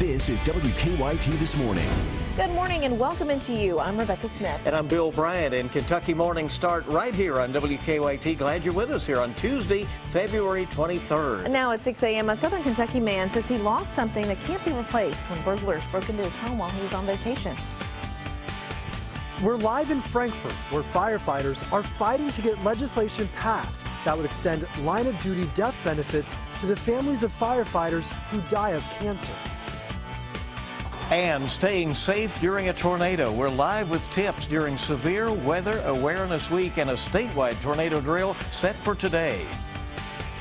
This is WKYT This Morning. Good morning and welcome into you. I'm Rebecca Smith. And I'm Bill Bryant, and Kentucky Morning start right here on WKYT. Glad you're with us here on Tuesday, February 23rd. Now at 6 a.m., a Southern Kentucky man says he lost something that can't be replaced when burglars broke into his home while he was on vacation. We're live in Frankfort, where firefighters are fighting to get legislation passed that would extend line-of-duty death benefits to the families of firefighters who die of cancer. And staying safe during a tornado. We're live with tips during Severe Weather Awareness Week and a statewide tornado drill set for today.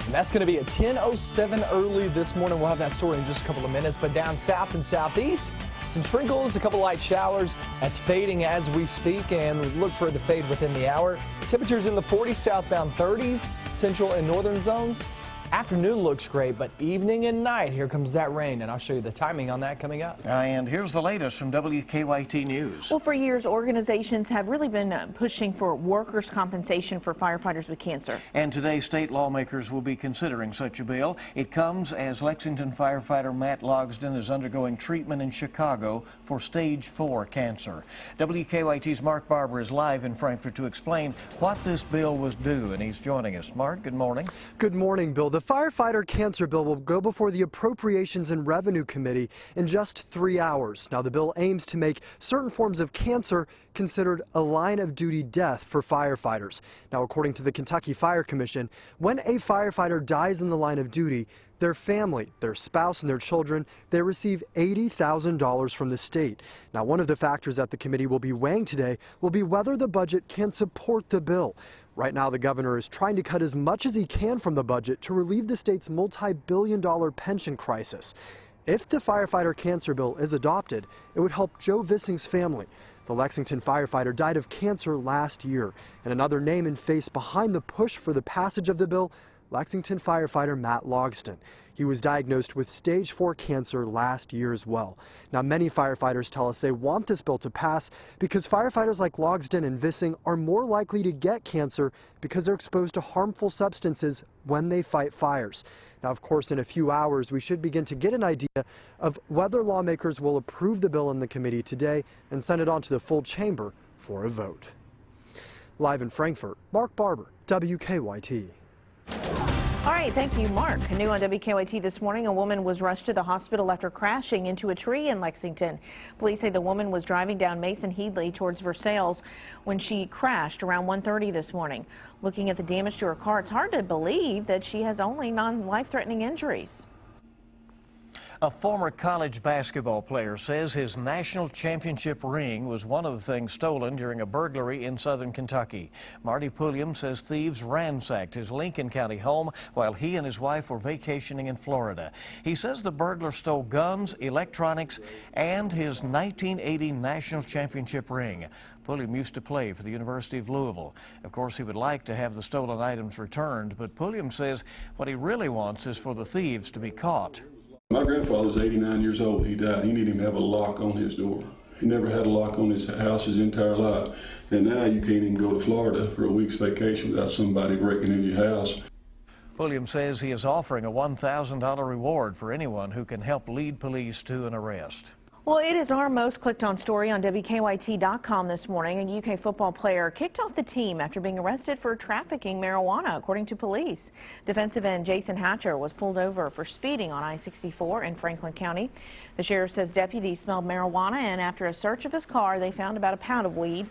And that's going to be at 10:07 early this morning. We'll have that story in just a couple of minutes. But down south and southeast, some sprinkles, a couple light showers. That's fading as we speak, and look for it to fade within the hour. Temperatures in the 40s, southbound 30s, central and northern zones. Afternoon looks great, but evening and night, here comes that rain, and I'll show you the timing on that coming up. And here's the latest from WKYT News. Well, for years, organizations have really been pushing for workers' compensation for firefighters with cancer. And today, state lawmakers will be considering such a bill. It comes as Lexington firefighter Matt Logsdon is undergoing treatment in Chicago for stage 4 cancer. WKYT's Mark Barber is live in Frankfort to explain what this bill was due, and he's joining us. Mark, good morning. Good morning, Bill. The firefighter cancer bill will go before the Appropriations and Revenue Committee in just 3 hours. Now, the bill aims to make certain forms of cancer considered a line-of-duty death for firefighters. Now, according to the Kentucky Fire Commission, when a firefighter dies in the line of duty, their family, their spouse, and their children, they receive $80,000 from the state. Now, one of the factors that the committee will be weighing today will be whether the budget can support the bill. Right now, the governor is trying to cut as much as he can from the budget to relieve the state's multi-billion-dollar pension crisis. If the firefighter cancer bill is adopted, it would help Joe Vissing's family. The Lexington firefighter died of cancer last year, and another name and face behind the push for the passage of the bill, Lexington firefighter Matt Logsdon. He was diagnosed with stage 4 cancer last year as well. Now, many firefighters tell us they want this bill to pass because firefighters like Logsdon and Vissing are more likely to get cancer because they're exposed to harmful substances when they fight fires. Now, of course, in a few hours, we should begin to get an idea of whether lawmakers will approve the bill in the committee today and send it on to the full chamber for a vote. Live in Frankfort, Mark Barber, WKYT. All right, thank you, Mark. New on WKYT this morning, a woman was rushed to the hospital after crashing into a tree in Lexington. Police say the woman was driving down Mason Headley towards Versailles when she crashed around 1:30 this morning. Looking at the damage to her car, it's hard to believe that she has only non-life-threatening injuries. A former college basketball player says his national championship ring was one of the things stolen during a burglary in southern Kentucky. Marty Pulliam says thieves ransacked his Lincoln County home while he and his wife were vacationing in Florida. He says the burglars stole guns, electronics, and his 1980 national championship ring. Pulliam used to play for the University of Louisville. Of course, he would like to have the stolen items returned, but Pulliam says what he really wants is for the thieves to be caught. My grandfather was 89 years old. He died. He needed him to have a lock on his door. He never had a lock on his house his entire life. And now you can't even go to Florida for a week's vacation without somebody breaking into your house. Pulliam says he is offering a $1,000 reward for anyone who can help lead police to an arrest. Well, it is our most clicked on story on WKYT.com this morning. A UK football player kicked off the team after being arrested for trafficking marijuana, according to police. Defensive end Jason Hatcher was pulled over for speeding on I-64 in Franklin County. The sheriff says deputies smelled marijuana, and after a search of his car, they found about a pound of weed.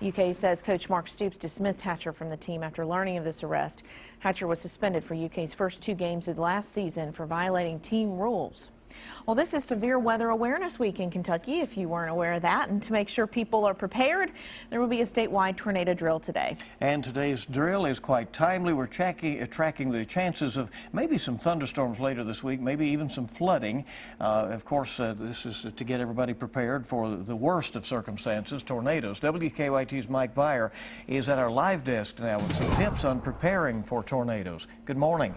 UK says coach Mark Stoops dismissed Hatcher from the team after learning of this arrest. Hatcher was suspended for UK's first 2 games of the last season for violating team rules. Well, this is Severe Weather Awareness Week in Kentucky, if you weren't aware of that. And to make sure people are prepared, there will be a statewide tornado drill today. And today's drill is quite timely. We're tracking the chances of maybe some thunderstorms later this week, maybe even some flooding. Of course, this is to get everybody prepared for the worst of circumstances, tornadoes. WKYT's Mike Byer is at our live desk now with some tips on preparing for tornadoes. Good morning.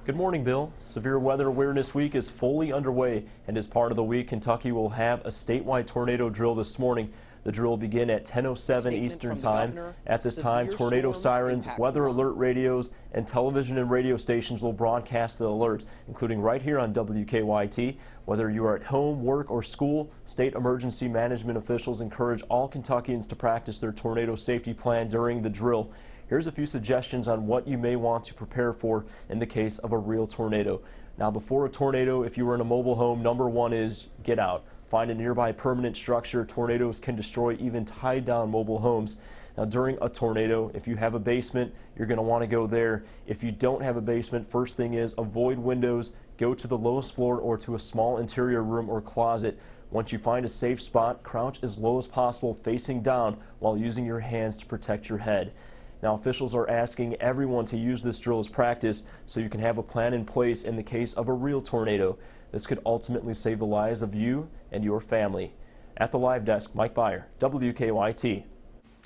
Good morning, Bill. Severe Weather Awareness Week is fully underway, and as part of the week, Kentucky will have a statewide tornado drill this morning. The drill will begin at 10:07 Eastern Time. At this time, tornado sirens, weather alert radios, and television and radio stations will broadcast the alerts, including right here on WKYT. Whether you are at home, work, or school, state emergency management officials encourage all Kentuckians to practice their tornado safety plan during the drill. Here's a few suggestions on what you may want to prepare for in the case of a real tornado. Now, before a tornado, if you were in a mobile home, number one is get out. Find a nearby permanent structure. Tornadoes can destroy even tied down mobile homes. Now, during a tornado, if you have a basement, you're going to want to go there. If you don't have a basement, first thing is avoid windows. Go to the lowest floor or to a small interior room or closet. Once you find a safe spot, crouch as low as possible facing down while using your hands to protect your head. Now, officials are asking everyone to use this drill as practice so you can have a plan in place in the case of a real tornado. This could ultimately save the lives of you and your family. At the live desk, Mike Byer, WKYT.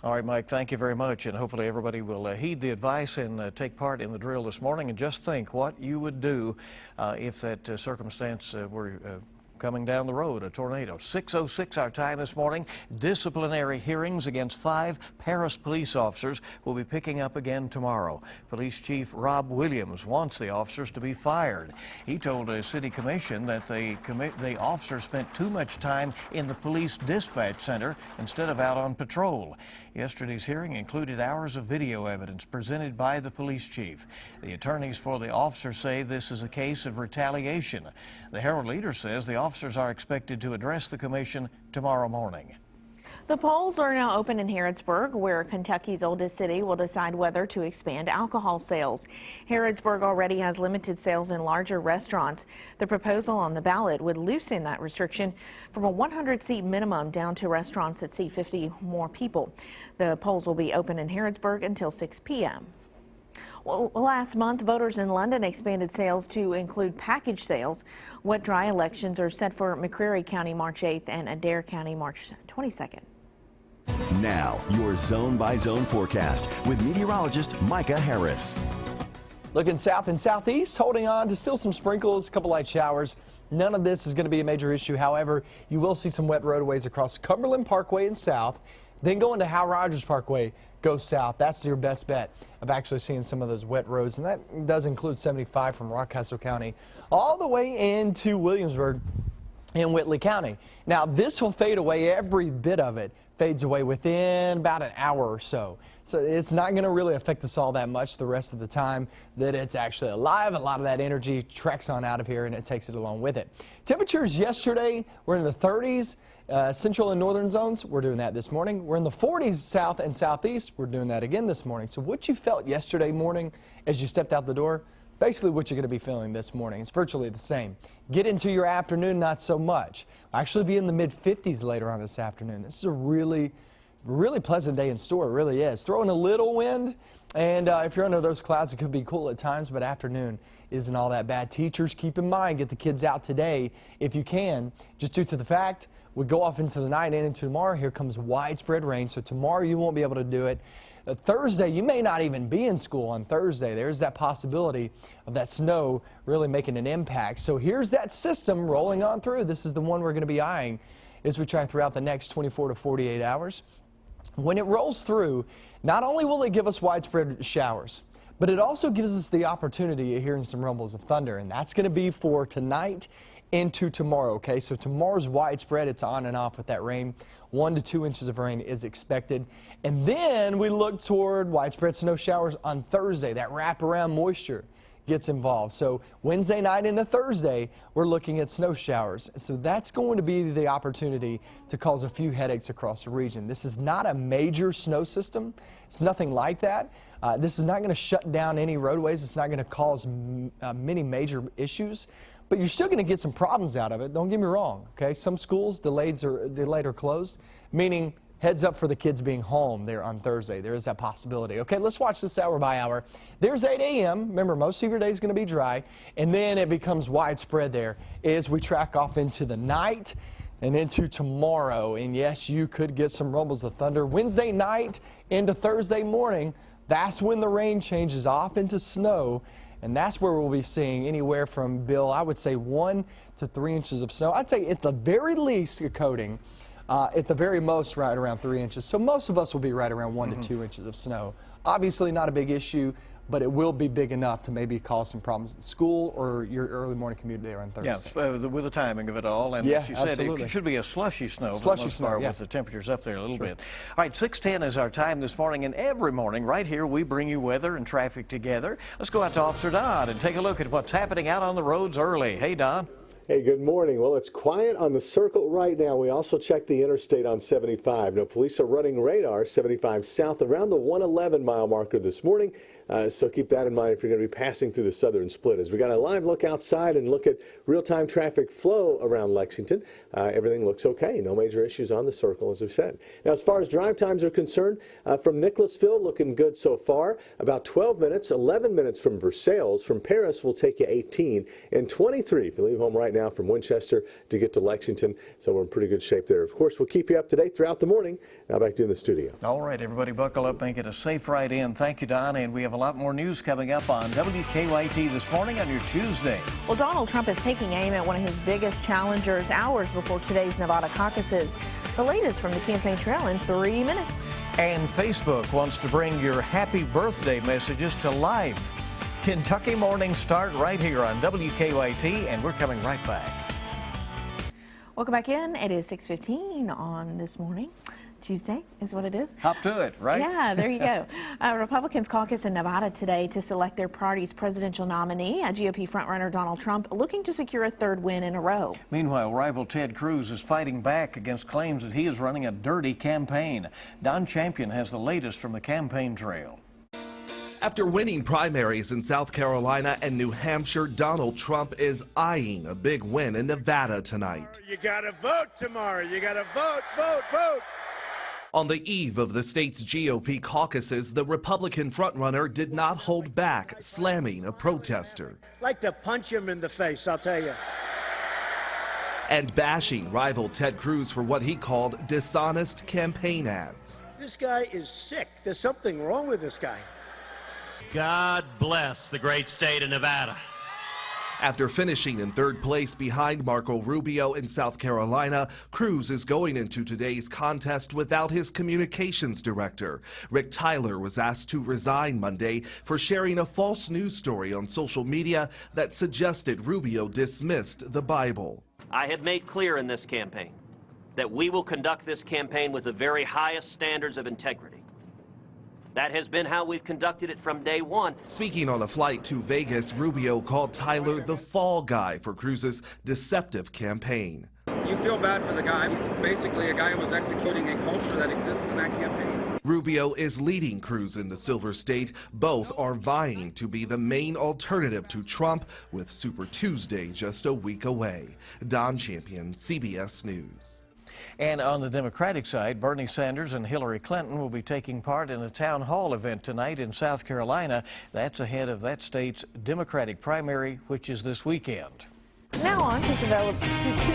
All right, Mike, thank you very much, and hopefully everybody will heed the advice and take part in the drill this morning, and just think what you would do if that circumstance were coming down the road, a tornado. 6:06 our time this morning. Disciplinary hearings against 5 Paris police officers will be picking up again tomorrow. Police Chief Rob Williams wants the officers to be fired. He told a city commission that the officers spent too much time in the police dispatch center instead of out on patrol. Yesterday's hearing included hours of video evidence presented by the police chief. The attorneys for the officers say this is a case of retaliation. The Herald Leader says the officers are expected to address the commission tomorrow morning. The polls are now open in Harrodsburg, where Kentucky's oldest city will decide whether to expand alcohol sales. Harrodsburg already has limited sales in larger restaurants. The proposal on the ballot would loosen that restriction from a 100-seat minimum down to restaurants that seat 50 more people. The polls will be open in Harrodsburg until 6 p.m. Well, last month, voters in London expanded sales to include package sales. Wet-dry elections are set for McCreary County March 8th and Adair County March 22nd. Now, your zone-by-zone forecast with meteorologist Micah Harris. Looking south and southeast, holding on to still some sprinkles, a couple light showers. None of this is going to be a major issue. However, you will see some wet roadways across Cumberland Parkway and south. Then going to Hal Rogers Parkway, go south. That's your best bet of actually seeing some of those wet roads. And that does include 75 from Rockcastle County all the way into Williamsburg in Whitley County. Now, this will fade away. Every bit of it fades away within about an hour or so. So it's not going to really affect us all that much the rest of the time that it's actually alive. A lot of that energy treks on out of here and it takes it along with it. Temperatures yesterday were in the 30s. Central and northern zones, we're doing that this morning. We're in the 40s south and southeast. We're doing that again this morning. So what you felt yesterday morning as you stepped out the door, basically what you're going to be feeling this morning. It's virtually the same. Get into your afternoon, not so much. I'll actually be in the mid-50s later on this afternoon. This is a really pleasant day in store. It really is. Throwing a little wind, and if you're under those clouds, it could be cool at times, but afternoon isn't all that bad. Teachers, keep in mind, get the kids out today if you can, just due to the fact we go off into the night and into tomorrow. Here comes widespread rain, so tomorrow you won't be able to do it. Thursday, you may not even be in school on Thursday. There's that possibility of that snow really making an impact. So here's that system rolling on through. This is the one we're going to be eyeing as we try throughout the next 24 to 48 hours. When it rolls through, not only will it give us widespread showers, but it also gives us the opportunity of hearing some rumbles of thunder, and that's going to be for tonight into tomorrow. Okay, so tomorrow's widespread. It's on and off with that rain. 1 to 2 inches of rain is expected. And then we look toward widespread snow showers on Thursday. That wraparound moisture gets involved. So Wednesday night into Thursday, we're looking at snow showers. So that's going to be the opportunity to cause a few headaches across the region. This is not a major snow system. It's nothing like that. This is not going to shut down any roadways. It's not going to cause many major issues. But you're still going to get some problems out of it. Don't get me wrong. Okay, some schools delayed or closed, meaning heads up for the kids being home there on Thursday. There is that possibility. Okay, let's watch this hour by hour. There's 8 a.m. Remember, most of your day is going to be dry, and then it becomes widespread there as we track off into the night and into tomorrow. And yes, you could get some rumbles of thunder. Wednesday night into Thursday morning, that's when the rain changes off into snow. And that's where we'll be seeing anywhere from, Bill, I would say 1 to 3 inches of snow. I'd say at the very least a coating At the very most, right around 3 inches. So most of us will be right around 1 to 2 inches of snow. Obviously not a big issue, but it will be big enough to maybe cause some problems at school or your early morning commute there on Thursday. Yeah, with the timing of it all. And Yeah, as you said, absolutely. it should be a slushy snow. Slushy snow, yeah. With the temperatures up there a little bit. All right, 6:10 is our time this morning, and every morning right here we bring you weather and traffic together. Let's go out to Officer Don and take a look at what's happening out on the roads early. Hey, Don. Hey, good morning. Well, it's quiet on the circle right now. We also checked the interstate on 75. No, police are running radar 75 south around the 111 mile marker this morning. So keep that in mind if you're going to be passing through the southern split. As we got a live look outside and look at real-time traffic flow around Lexington, everything looks okay. No major issues on the circle, as we've said. Now, as far as drive times are concerned, from Nicholasville, looking good so far. About 12 minutes, 11 minutes from Versailles. From Paris will take you 18 and 23 if you leave home right now from Winchester to get to Lexington. So we're in pretty good shape there. Of course, we'll keep you up to date throughout the morning. Now back to you in the studio. All right, everybody, buckle up, make it a safe ride in. Thank you, Don, and we have a lot more news coming up on WKYT this morning on your Tuesday. Well, Donald Trump is taking aim at one of his biggest challengers hours before today's Nevada caucuses. The latest from the campaign trail in 3 minutes. And Facebook wants to bring your happy birthday messages to life. Kentucky mornings start right here on WKYT, and we're coming right back. Welcome back in. It is 6:15 on this morning. Tuesday is what it is. Hop to it, right? Yeah, there you go. Republicans caucus in Nevada today to select their party's presidential nominee. GOP frontrunner Donald Trump looking to secure a third win in a row. Meanwhile, rival Ted Cruz is fighting back against claims that he is running a dirty campaign. Don Champion has the latest from the campaign trail. After winning primaries in South Carolina and New Hampshire, Donald Trump is eyeing a big win in Nevada tonight. You gotta vote tomorrow. You gotta vote, vote, vote. On the eve of the state's GOP caucuses, the Republican frontrunner did not hold back, slamming a protester. Like to punch him in the face, I'll tell you. And bashing rival Ted Cruz for what he called dishonest campaign ads. This guy is sick. There's something wrong with this guy. God bless the great state of Nevada. After finishing in third place behind Marco Rubio in South Carolina, Cruz is going into today's contest without his communications director. Rick Tyler was asked to resign Monday for sharing a false news story on social media that suggested Rubio dismissed the Bible. I have made clear in this campaign that we will conduct this campaign with the very highest standards of integrity. That has been how we've conducted it from day one. Speaking on a flight to Vegas, Rubio called Tyler the fall guy for Cruz's deceptive campaign. You feel bad for the guy. He's basically a guy who was executing a culture that exists in that campaign. Rubio is leading Cruz in the Silver State. Both are vying to be the main alternative to Trump, with Super Tuesday just a week away. Don Champion, CBS News. And on the Democratic side, Bernie Sanders and Hillary Clinton will be taking part in a town hall event tonight in South Carolina. That's ahead of that state's Democratic primary, which is this weekend. Now on to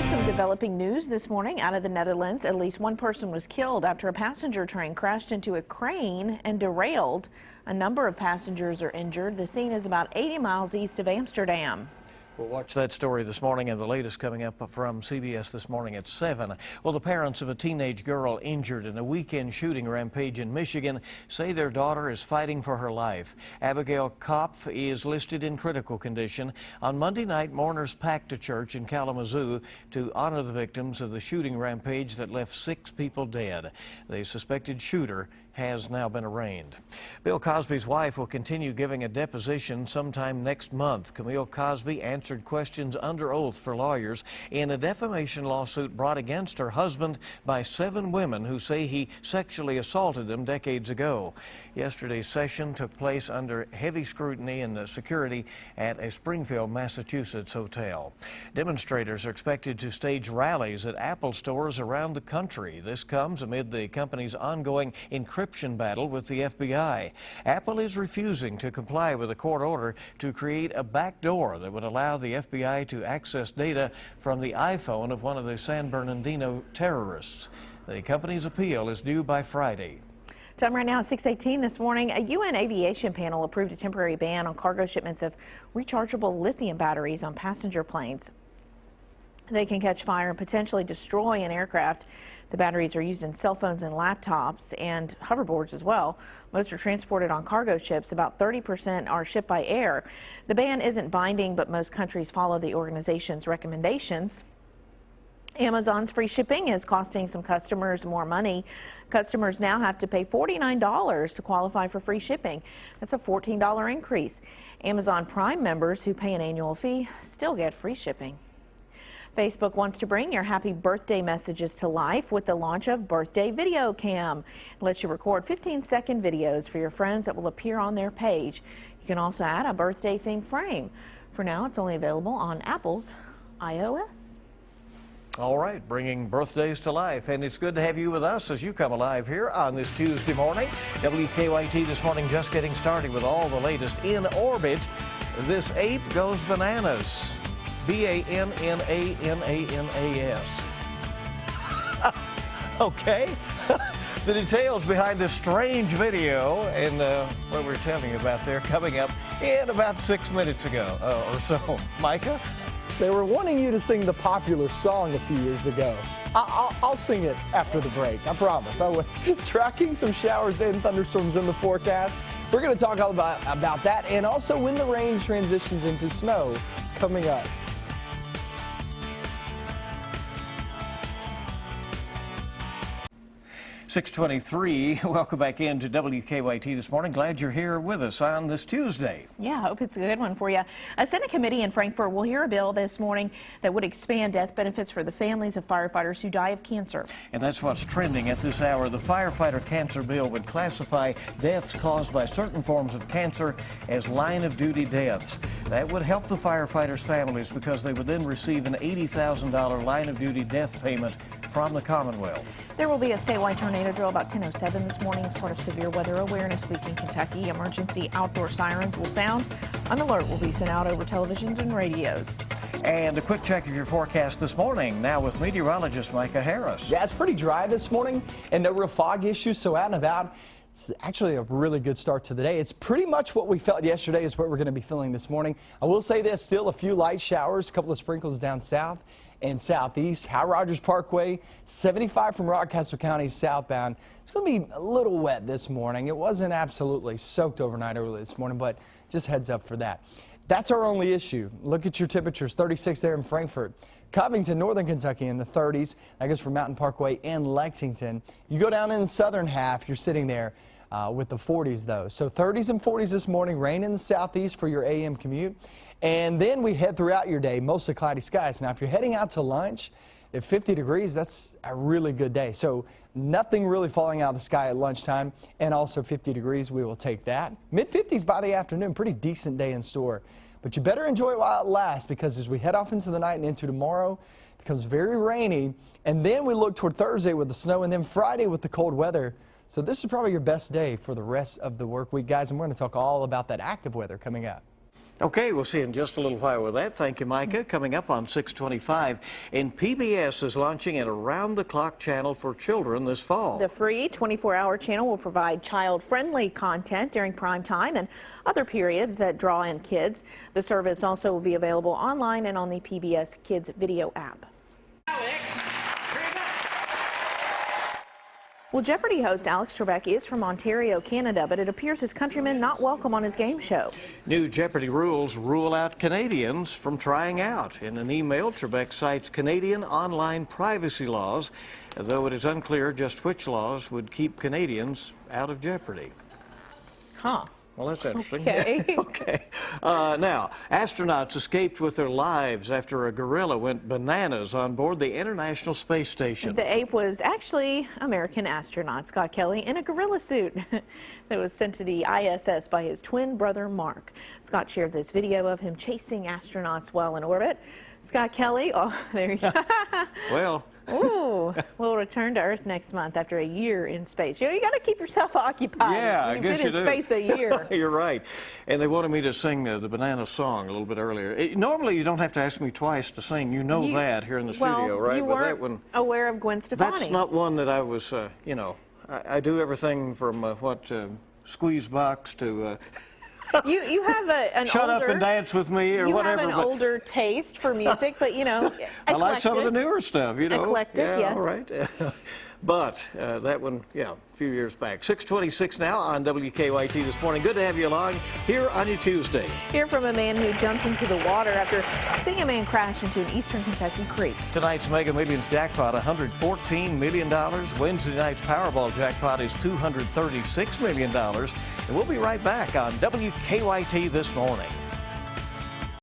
some developing news this morning out of the Netherlands. At least one person was killed after a passenger train crashed into a crane and derailed. A number of passengers are injured. The scene is about 80 miles east of Amsterdam. We'll watch that story this morning, and the latest coming up from CBS this morning at 7. Well, the parents of a teenage girl injured in a weekend shooting rampage in Michigan say their daughter is fighting for her life. Abigail Kopf is listed in critical condition. On Monday night, mourners packed a church in Kalamazoo to honor the victims of the shooting rampage that left 6 people dead. The suspected shooter has now been arraigned. Bill Cosby's wife will continue giving a deposition sometime next month. Camille Cosby answered questions under oath for lawyers in a defamation lawsuit brought against her husband by 7 women who say he sexually assaulted them decades ago. Yesterday's session took place under heavy scrutiny and security at a Springfield, Massachusetts hotel. Demonstrators are expected to stage rallies at Apple stores around the country. This comes amid the company's ongoing encryption battle with the FBI. Apple is refusing to comply with a court order to create a backdoor that would allow the FBI to access data from the iPhone of one of the San Bernardino terrorists. The company's appeal is due by Friday. Time right now at 6:18 this morning. A UN aviation panel approved a temporary ban on cargo shipments of rechargeable lithium batteries on passenger planes. They can catch fire and potentially destroy an aircraft. The batteries are used in cell phones and laptops and hoverboards as well. Most are transported on cargo ships. About 30% are shipped by air. The ban isn't binding, but most countries follow the organization's recommendations. Amazon's free shipping is costing some customers more money. Customers now have to pay $49 to qualify for free shipping. That's a $14 increase. Amazon Prime members who pay an annual fee still get free shipping. Facebook wants to bring your happy birthday messages to life with the launch of Birthday Video Cam. It lets you record 15-second videos for your friends that will appear on their page. You can also add a birthday-themed frame. For now, it's only available on Apple's iOS. All right, bringing birthdays to life, and it's good to have you with us as you come alive here on this Tuesday morning. WKYT this morning just getting started with all the latest in orbit. This ape goes bananas. B-A-N-N-A-N-A-N-A-S. Okay. The details behind this strange video and what we're telling you about there coming up in about 6 minutes ago or so. Micah? They were wanting you to sing the popular song a few years ago. I'll sing it after the break, I promise. Tracking some showers and thunderstorms in the forecast. We're going to talk all about that and also when the rain transitions into snow coming up. 6:23. Welcome back into WKYT this morning. Glad you're here with us on this Tuesday. Yeah, I hope it's a good one for you. A Senate committee in Frankfort will hear a bill this morning that would expand death benefits for the families of firefighters who die of cancer. And that's what's trending at this hour. The firefighter cancer bill would classify deaths caused by certain forms of cancer as line-of-duty deaths. That would help the firefighters' families because they would then receive an $80,000 line-of-duty death payment from the Commonwealth. There will be a statewide tornado drill about 10:07 this morning as part of Severe Weather Awareness Week in Kentucky. Emergency outdoor sirens will sound. An alert will be sent out over televisions and radios. And a quick check of your forecast this morning, now with meteorologist Micah Harris. Yeah, it's pretty dry this morning and no real fog issues, so out and about. It's actually a really good start to the day. It's pretty much what we felt yesterday is what we're going to be feeling this morning. I will say this, still a few light showers, a couple of sprinkles down south and southeast. Hal Rogers Parkway, 75 from Rockcastle County southbound. It's going to be a little wet this morning. It wasn't absolutely soaked overnight early this morning, but just heads up for that. That's our only issue. Look at your temperatures, 36 there in Frankfort. Covington, northern Kentucky in the 30s. That goes for Mountain Parkway and Lexington. You go down in the southern half, you're sitting there with the 40s though. So 30s and 40s this morning, rain in the southeast for your AM commute. And then we head throughout your day, mostly cloudy skies. Now, if you're heading out to lunch at 50 degrees, that's a really good day. So nothing really falling out of the sky at lunchtime, and also 50 degrees, we will take that. Mid-50s by the afternoon, pretty decent day in store. But you better enjoy it while it lasts, because as we head off into the night and into tomorrow, it becomes very rainy. And then we look toward Thursday with the snow, and then Friday with the cold weather. So this is probably your best day for the rest of the work week, guys. And we're going to talk all about that active weather coming up. Okay, we'll see you in just a little while with that. Thank you, Micah. Coming up on 6:25, and PBS is launching an around-the-clock channel for children this fall. The free 24-hour channel will provide child-friendly content during prime time and other periods that draw in kids. The service also will be available online and on the PBS Kids video app. Well, Jeopardy host Alex Trebek is from Ontario, Canada, but it appears his countrymen not welcome on his game show. New Jeopardy rules rule out Canadians from trying out. In an email, Trebek cites Canadian online privacy laws, though it is unclear just which laws would keep Canadians out of Jeopardy. Huh. Well, that's interesting. Okay. Okay. Now, astronauts escaped with their lives after a gorilla went bananas on board the International Space Station. The ape was actually American astronaut Scott Kelly in a gorilla suit that was sent to the ISS by his twin brother Mark. Scott shared this video of him chasing astronauts while in orbit. Scott Kelly, oh, there you go. Well. Ooh, will return to Earth next month after a year in space. You know, you got to keep yourself occupied. Yeah, I guess you do. You've been in space a year. You're right. And they wanted me to sing the banana song a little bit earlier. Normally, you don't have to ask me twice to sing. You know that here in the studio, right? You weren't aware of Gwen Stefani. That's not one that I was, you know, I do everything from Squeeze Box to... You have an Shut older, up and dance with me or you whatever. have an older taste for music, but eclectic. I like some of the newer stuff, Eclectic, yeah, yes. all right. But that one, a few years back. 6:26 now on WKYT this morning. Good to have you along here on your Tuesday. Hear from a man who jumped into the water after seeing a man crash into an eastern Kentucky creek. Tonight's Mega Millions jackpot, $114 million. Wednesday night's Powerball jackpot is $236 million. And we'll be right back on WKYT this morning.